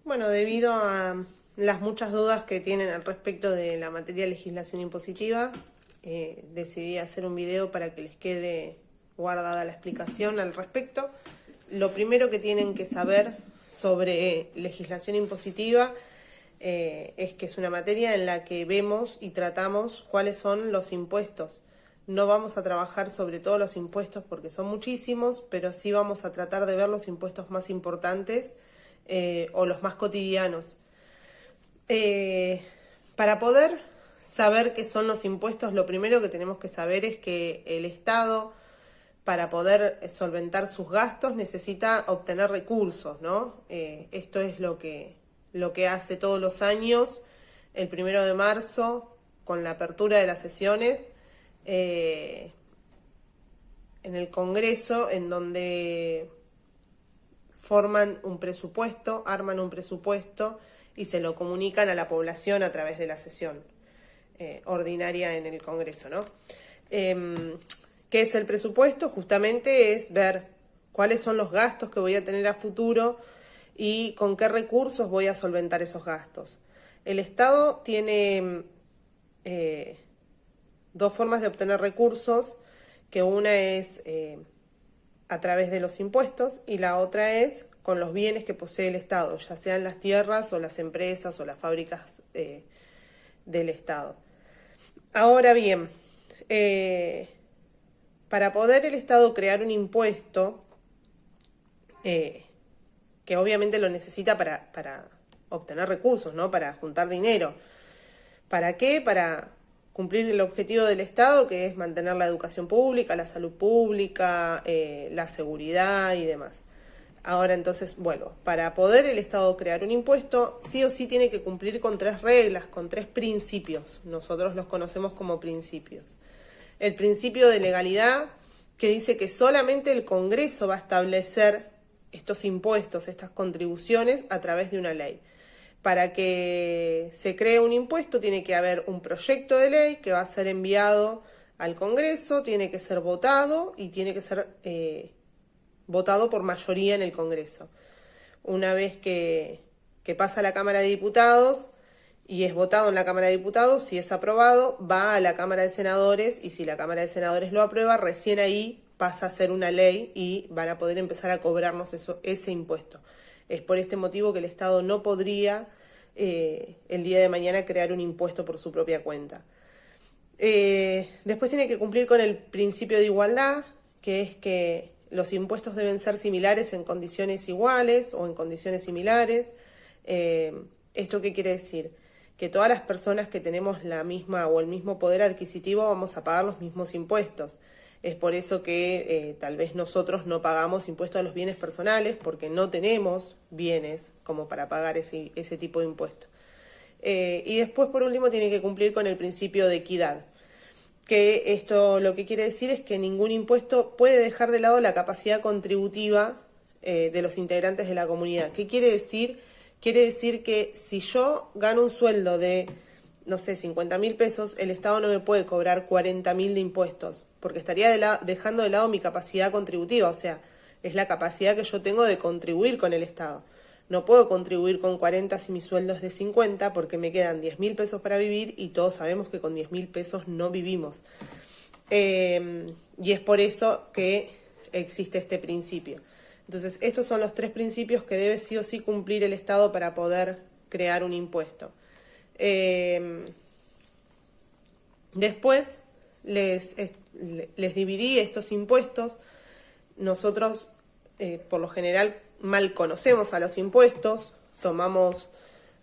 Bueno, debido a las muchas dudas que tienen al respecto de la materia de legislación impositiva, decidí hacer un video para que les quede guardada la explicación al respecto. Lo primero que tienen que saber sobre legislación impositiva es que es una materia en la que vemos y tratamos cuáles son los impuestos. No vamos a trabajar sobre todos los impuestos porque son muchísimos, pero sí vamos a tratar de ver los impuestos más importantes o los más cotidianos. Para poder saber qué son los impuestos, lo primero que tenemos que saber es que el Estado, para poder solventar sus gastos, necesita obtener recursos, ¿no? Esto es lo que hace todos los años, el 1 de marzo, con la apertura de las sesiones, en el Congreso, en donde forman un presupuesto, arman un presupuesto y se lo comunican a la población a través de la sesión ordinaria en el Congreso, ¿no? ¿Qué es el presupuesto? Justamente es ver cuáles son los gastos que voy a tener a futuro y con qué recursos voy a solventar esos gastos. El Estado tiene dos formas de obtener recursos, que una es a través de los impuestos y la otra es con los bienes que posee el Estado, ya sean las tierras o las empresas o las fábricas del Estado. Ahora bien, para poder el Estado crear un impuesto, que obviamente lo necesita para obtener recursos, ¿no? Para juntar dinero. ¿Para qué? Para cumplir el objetivo del Estado, que es mantener la educación pública, la salud pública, la seguridad y demás. Ahora entonces, bueno, para poder el Estado crear un impuesto, sí o sí tiene que cumplir con 3 reglas, con 3 principios. Nosotros los conocemos como principios. El principio de legalidad, que dice que solamente el Congreso va a establecer estos impuestos, estas contribuciones, a través de una ley. Para que se cree un impuesto tiene que haber un proyecto de ley que va a ser enviado al Congreso, tiene que ser votado y tiene que ser votado por mayoría en el Congreso. Una vez que pasa a la Cámara de Diputados y es votado en la Cámara de Diputados, si es aprobado, va a la Cámara de Senadores y si la Cámara de Senadores lo aprueba, recién ahí pasa a ser una ley y van a poder empezar a cobrarnos ese impuesto. Es por este motivo que el Estado no podría el día de mañana crear un impuesto por su propia cuenta. Después tiene que cumplir con el principio de igualdad, que es que los impuestos deben ser similares en condiciones iguales o en condiciones similares. ¿Esto qué quiere decir? Que todas las personas que tenemos la misma o el mismo poder adquisitivo vamos a pagar los mismos impuestos. Es por eso que tal vez nosotros no pagamos impuestos a los bienes personales porque no tenemos bienes como para pagar ese tipo de impuesto. Y después, por último, tiene que cumplir con el principio de equidad, que esto lo que quiere decir es que ningún impuesto puede dejar de lado la capacidad contributiva de los integrantes de la comunidad. ¿Qué quiere decir? Quiere decir que si yo gano un sueldo de, no sé, 50.000 pesos, el Estado no me puede cobrar 40.000 de impuestos, porque estaría dejando de lado mi capacidad contributiva, o sea, es la capacidad que yo tengo de contribuir con el Estado. No puedo contribuir con 40 si mi sueldo es de 50 porque me quedan 10.000 pesos para vivir y todos sabemos que con 10.000 pesos no vivimos. Y es por eso que existe este principio. Entonces, estos son los 3 principios que debe sí o sí cumplir el Estado para poder crear un impuesto. Después les dividí estos impuestos. Nosotros, por lo general, mal conocemos a los impuestos, tomamos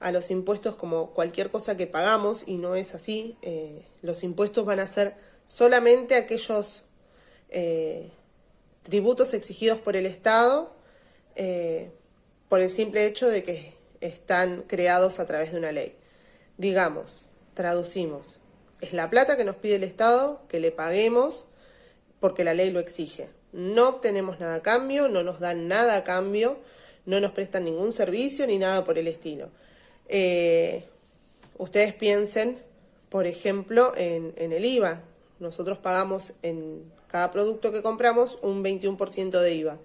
a los impuestos como cualquier cosa que pagamos y no es así. Los impuestos van a ser solamente aquellos tributos exigidos por el Estado por el simple hecho de que están creados a través de una ley. Digamos, traducimos, es la plata que nos pide el Estado que le paguemos porque la ley lo exige. No obtenemos nada a cambio, no nos dan nada a cambio, no nos prestan ningún servicio ni nada por el estilo. Ustedes piensen, por ejemplo, en el IVA. Nosotros pagamos en cada producto que compramos un 21% de IVA.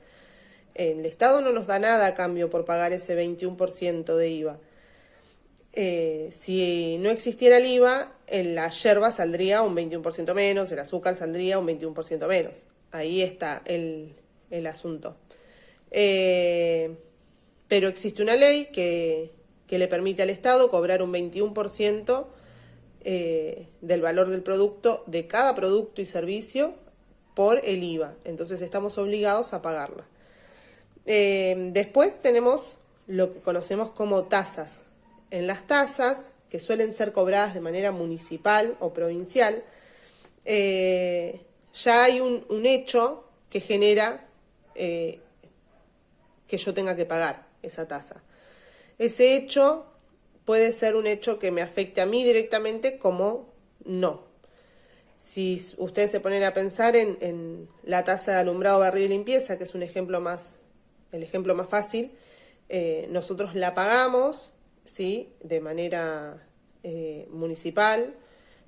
El Estado no nos da nada a cambio por pagar ese 21% de IVA. Si no existiera el IVA, la yerba saldría un 21% menos, el azúcar saldría un 21% menos. Ahí está el asunto. Pero existe una ley que le permite al Estado cobrar un 21% del valor del producto, de cada producto y servicio, por el IVA. Entonces estamos obligados a pagarla. Después tenemos lo que conocemos como tasas. En las tasas, que suelen ser cobradas de manera municipal o provincial, ya hay un hecho que genera que yo tenga que pagar esa tasa. Ese hecho puede ser un hecho que me afecte a mí directamente como no. Si ustedes se ponen a pensar en la tasa de alumbrado, barrido y limpieza, que es el ejemplo más fácil, nosotros la pagamos, ¿sí?, de manera municipal,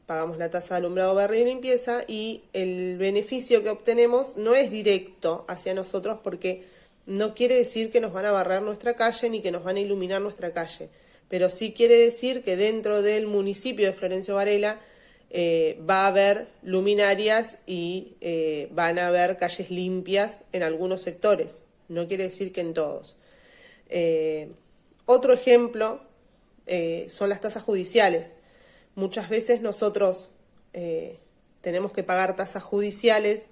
pagamos la tasa de alumbrado, barrido y limpieza, y el beneficio que obtenemos no es directo hacia nosotros, porque no quiere decir que nos van a barrer nuestra calle ni que nos van a iluminar nuestra calle, pero sí quiere decir que dentro del municipio de Florencio Varela va a haber luminarias y van a haber calles limpias en algunos sectores. No quiere decir que en todos. Otro ejemplo son las tasas judiciales. Muchas veces nosotros tenemos que pagar tasas judiciales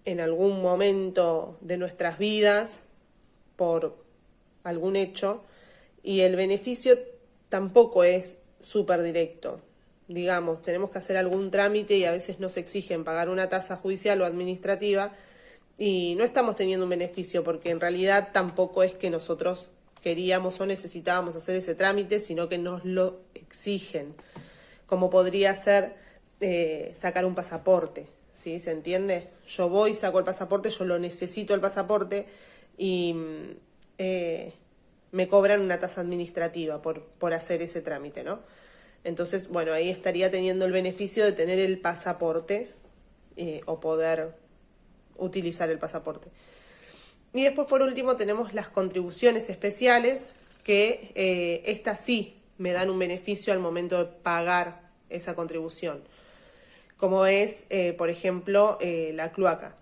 en algún momento de nuestras vidas por algún hecho, y el beneficio tampoco es súper directo. Digamos, tenemos que hacer algún trámite y a veces nos exigen pagar una tasa judicial o administrativa y no estamos teniendo un beneficio porque en realidad tampoco es que nosotros queríamos o necesitábamos hacer ese trámite, sino que nos lo exigen, como podría ser sacar un pasaporte, ¿sí? ¿Se entiende? Yo voy, saco el pasaporte, yo lo necesito el pasaporte y me cobran una tasa administrativa por hacer ese trámite, ¿no? Entonces, bueno, ahí estaría teniendo el beneficio de tener el pasaporte o poder utilizar el pasaporte. Y después, por último, tenemos las contribuciones especiales, que estas sí me dan un beneficio al momento de pagar esa contribución, como es, por ejemplo, la cloaca.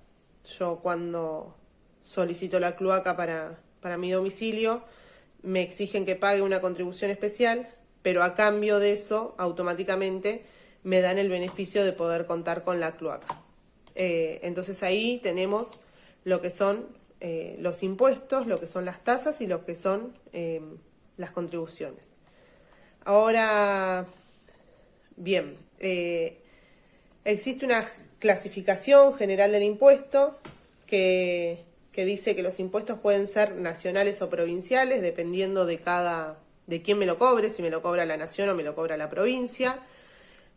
Yo cuando solicito la cloaca para mi domicilio, me exigen que pague una contribución especial, pero a cambio de eso, automáticamente me dan el beneficio de poder contar con la cloaca. Entonces ahí tenemos lo que son los impuestos, lo que son las tasas y lo que son las contribuciones. Ahora, bien, existe una clasificación general del impuesto que dice que los impuestos pueden ser nacionales o provinciales, dependiendo de quién me lo cobre, si me lo cobra la nación o me lo cobra la provincia.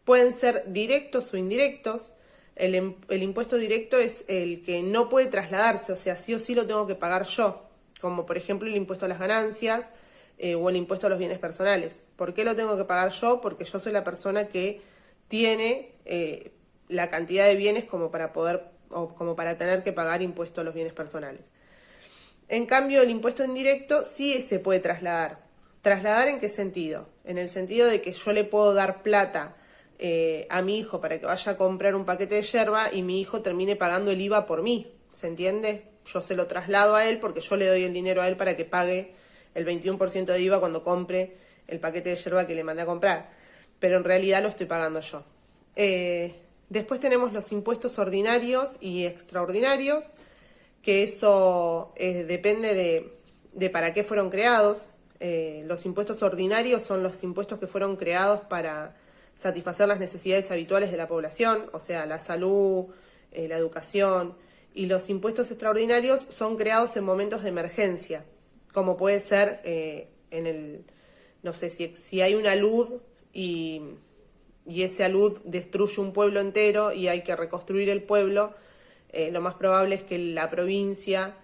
Pueden ser directos o indirectos. El impuesto directo es el que no puede trasladarse, o sea, sí o sí lo tengo que pagar yo, como por ejemplo el impuesto a las ganancias o el impuesto a los bienes personales. ¿Por qué lo tengo que pagar yo? Porque yo soy la persona que tiene la cantidad de bienes como para tener que pagar impuesto a los bienes personales. En cambio, el impuesto indirecto sí se puede trasladar. ¿Trasladar en qué sentido? En el sentido de que yo le puedo dar plata a mi hijo para que vaya a comprar un paquete de yerba y mi hijo termine pagando el IVA por mí, ¿se entiende? Yo se lo traslado a él porque yo le doy el dinero a él para que pague el 21% de IVA cuando compre el paquete de yerba que le mandé a comprar, pero en realidad lo estoy pagando yo. Después tenemos los impuestos ordinarios y extraordinarios, que eso depende de para qué fueron creados. Los impuestos ordinarios son los impuestos que fueron creados para satisfacer las necesidades habituales de la población, o sea, la salud, la educación, y los impuestos extraordinarios son creados en momentos de emergencia, como puede ser no sé, si hay una luz y esa luz destruye un pueblo entero y hay que reconstruir el pueblo, lo más probable es que la provincia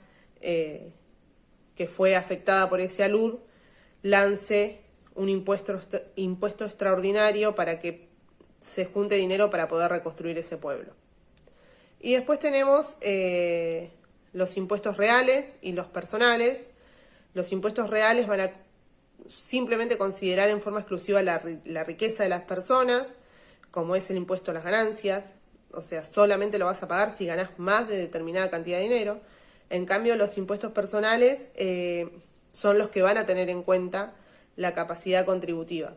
que fue afectada por esa luz lance un impuesto extraordinario para que se junte dinero para poder reconstruir ese pueblo. Y después tenemos los impuestos reales y los personales. Los impuestos reales van a simplemente considerar en forma exclusiva la riqueza de las personas, como es el impuesto a las ganancias, o sea, solamente lo vas a pagar si ganás más de determinada cantidad de dinero. En cambio, los impuestos personales son los que van a tener en cuenta la capacidad contributiva.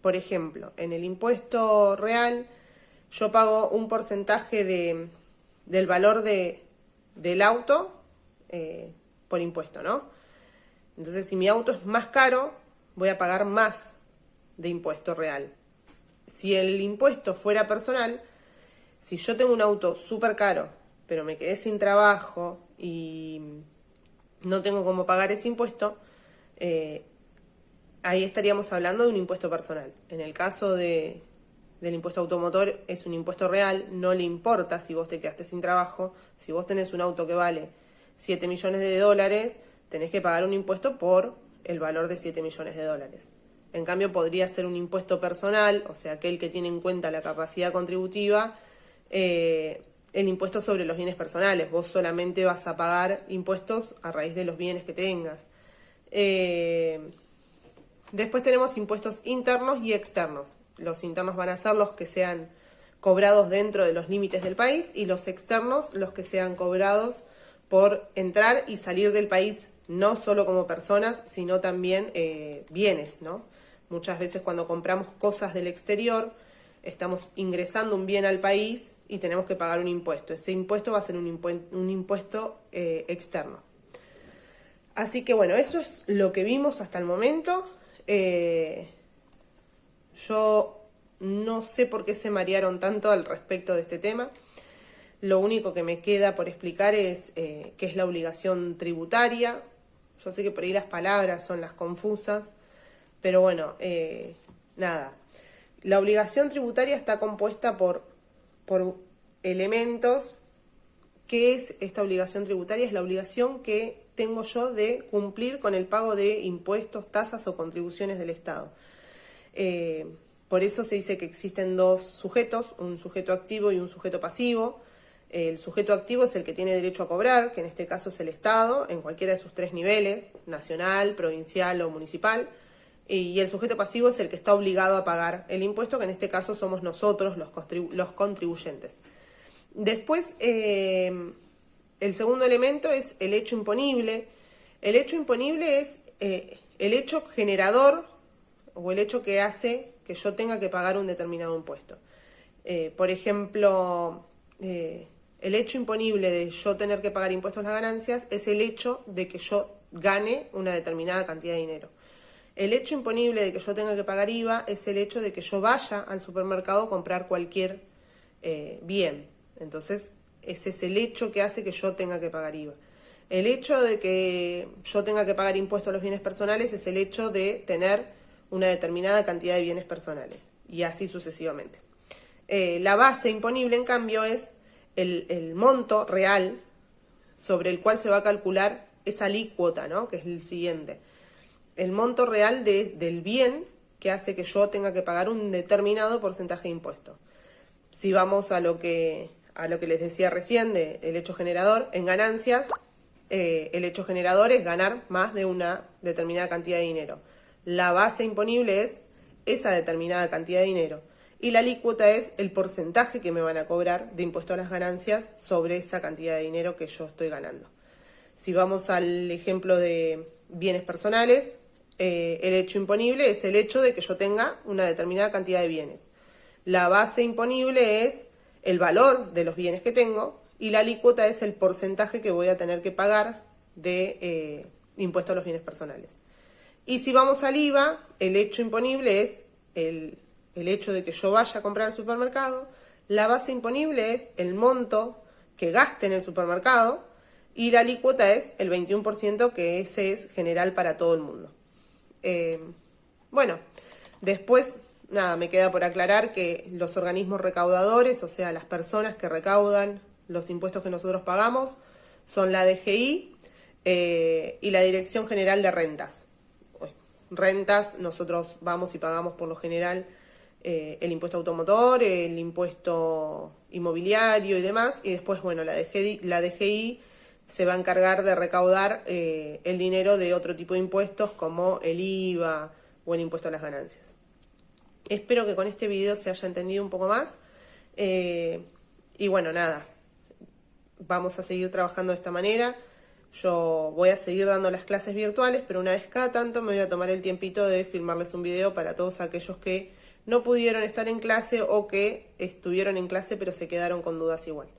Por ejemplo, en el impuesto real, yo pago un porcentaje del valor del auto por impuesto, ¿no? Entonces, si mi auto es más caro, voy a pagar más de impuesto real. Si el impuesto fuera personal, si yo tengo un auto súper caro, pero me quedé sin trabajo y no tengo cómo pagar ese impuesto, ahí estaríamos hablando de un impuesto personal. En el caso del impuesto automotor es un impuesto real, no le importa si vos te quedaste sin trabajo. Si vos tenés un auto que vale 7 millones de dólares, tenés que pagar un impuesto por el valor de 7 millones de dólares. En cambio, podría ser un impuesto personal, o sea, aquel que tiene en cuenta la capacidad contributiva, el impuesto sobre los bienes personales. Vos solamente vas a pagar impuestos a raíz de los bienes que tengas. Después tenemos impuestos internos y externos. Los internos van a ser los que sean cobrados dentro de los límites del país y los externos los que sean cobrados por entrar y salir del país, no solo como personas, sino también bienes, ¿no? Muchas veces cuando compramos cosas del exterior, estamos ingresando un bien al país y tenemos que pagar un impuesto. Ese impuesto va a ser un impuesto externo. Así que bueno, eso es lo que vimos hasta el momento. Yo no sé por qué se marearon tanto al respecto de este tema. Lo único que me queda por explicar es qué es la obligación tributaria. Yo sé que por ahí las palabras son las confusas, pero bueno, nada. La obligación tributaria está compuesta por elementos. ¿Qué es esta obligación tributaria? Es la obligación que tengo yo de cumplir con el pago de impuestos, tasas o contribuciones del Estado. Por eso se dice que existen dos sujetos, un sujeto activo y un sujeto pasivo. El sujeto activo es el que tiene derecho a cobrar, que en este caso es el Estado, en cualquiera de sus tres niveles, nacional, provincial o municipal. Y el sujeto pasivo es el que está obligado a pagar el impuesto, que en este caso somos nosotros los contribuyentes. Después, el segundo elemento es el hecho imponible. El hecho imponible es el hecho generador o el hecho que hace que yo tenga que pagar un determinado impuesto. Por ejemplo, el hecho imponible de yo tener que pagar impuestos a las ganancias es el hecho de que yo gane una determinada cantidad de dinero. El hecho imponible de que yo tenga que pagar IVA es el hecho de que yo vaya al supermercado a comprar cualquier bien. Entonces, ese es el hecho que hace que yo tenga que pagar IVA. El hecho de que yo tenga que pagar impuestos a los bienes personales es el hecho de tener una determinada cantidad de bienes personales, y así sucesivamente. La base imponible, en cambio, es el monto real sobre el cual se va a calcular esa alícuota, ¿no? Que es el siguiente. El monto real del bien que hace que yo tenga que pagar un determinado porcentaje de impuesto. Si vamos a lo que les decía recién del hecho generador, en ganancias, el hecho generador es ganar más de una determinada cantidad de dinero. La base imponible es esa determinada cantidad de dinero. Y la alícuota es el porcentaje que me van a cobrar de impuesto a las ganancias sobre esa cantidad de dinero que yo estoy ganando. Si vamos al ejemplo de bienes personales, el hecho imponible es el hecho de que yo tenga una determinada cantidad de bienes. La base imponible es el valor de los bienes que tengo y la alícuota es el porcentaje que voy a tener que pagar de impuesto a los bienes personales. Y si vamos al IVA, el hecho imponible es el hecho de que yo vaya a comprar al supermercado, la base imponible es el monto que gaste en el supermercado y la alícuota es el 21%, que ese es general para todo el mundo. Bueno, después, nada, me queda por aclarar que los organismos recaudadores, o sea, las personas que recaudan los impuestos que nosotros pagamos, son la DGI y la Dirección General de Rentas. Rentas, nosotros vamos y pagamos por lo general el impuesto automotor, el impuesto inmobiliario y demás, y después, bueno, la DGI se va a encargar de recaudar el dinero de otro tipo de impuestos como el IVA o el impuesto a las ganancias. Espero que con este video se haya entendido un poco más. Y bueno, nada, vamos a seguir trabajando de esta manera. Yo voy a seguir dando las clases virtuales, pero una vez cada tanto me voy a tomar el tiempito de filmarles un video para todos aquellos que no pudieron estar en clase o que estuvieron en clase pero se quedaron con dudas igual.